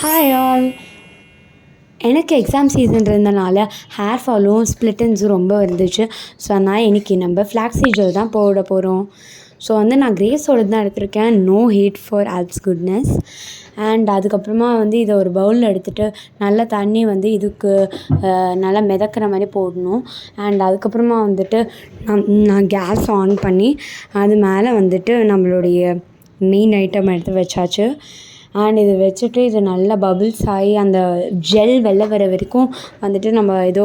Hi all. எனக்கு exam season இருந்தனால hair ஃபாலும் split எண்ட்ஸும் ரொம்ப இருந்துச்சு. ஸோ அதனால் இன்றைக்கி நம்ம ஃப்ளாக்ஸீட் ஜெல் தான் போட போகிறோம். ஸோ நான் கிரேஸோடது தான் எடுத்திருக்கேன். No hate for apps goodness. And அதுக்கப்புறமா இதை ஒரு பவுலில் எடுத்துகிட்டு நல்லா தண்ணி இதுக்கு நல்லா மிதக்கிற மாதிரி போடணும். அண்ட் அதுக்கப்புறமா நான் கேஸ் ஆன் பண்ணி அது மேலே நம்மளுடைய மெயின் ஐட்டம் எடுத்து வச்சாச்சு. அண்ட் இது வச்சுட்டு இது நல்லா பபிள்ஸ் ஆகி அந்த ஜெல் வெளில வர வரைக்கும் நம்ம ஏதோ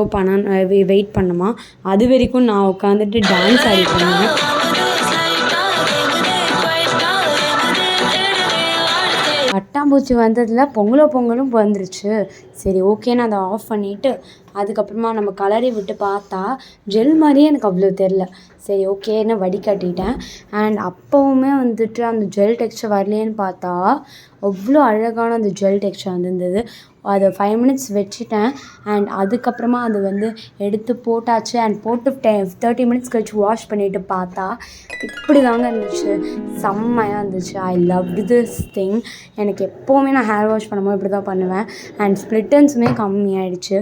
வெயிட் பண்ணுமா. அது வரைக்கும் நான் உட்காந்துட்டு டான்ஸ் ஆடிட்டுருந்தேன். பட்டாம்பூச்சி வந்ததில் பொங்கலும் வந்துருச்சு. சரி ஓகேன்னு அதை ஆஃப் பண்ணிவிட்டு அதுக்கப்புறமா நம்ம கலரி விட்டு பார்த்தா ஜெல் மாதிரியே எனக்கு அவ்வளோ தெரில. சரி ஓகேன்னு வடிகட்டிட்டேன். அண்ட் அப்போவுமே அந்த ஜெல் டெக்ஸ்சர் வரலேன்னு பார்த்தா அவ்வளோ அழகான அந்த ஜெல் டெக்ஸ்சர் வந்திருந்தது. அதை 5 minutes வச்சுட்டேன். அண்ட் அதுக்கப்புறமா அது எடுத்து போட்டாச்சு. அண்ட் போட்டு 30 minutes கழிச்சு வாஷ் பண்ணிவிட்டு பார்த்தா இப்படி தாங்க இருந்துச்சு. செம்மையாக இருந்துச்சு. I love this thing. எனக்கு எப்போவுமே நான் ஹேர் வாஷ் பண்ணும்போது இப்படி தான் பண்ணுவேன். அண்ட் ஸ்ப்ளிட் எண்ட்ஸுமே கம்மியாயிடுச்சு.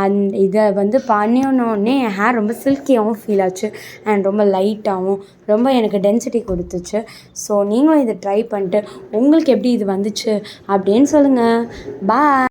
அண்ட் இதை பண்ணினோடனே என் ஹேர் ரொம்ப சில்கியாகவும் ஃபீல் ஆச்சு. அண்ட் ரொம்ப லைட்டாகவும் ரொம்ப எனக்கு டென்சிட்டி கொடுத்துச்சு. ஸோ நீங்களும் இதை ட்ரை பண்ணிட்டு உங்களுக்கு எப்படி இது வந்துச்சு அப்படின்னு சொல்லுங்கள். பாய்.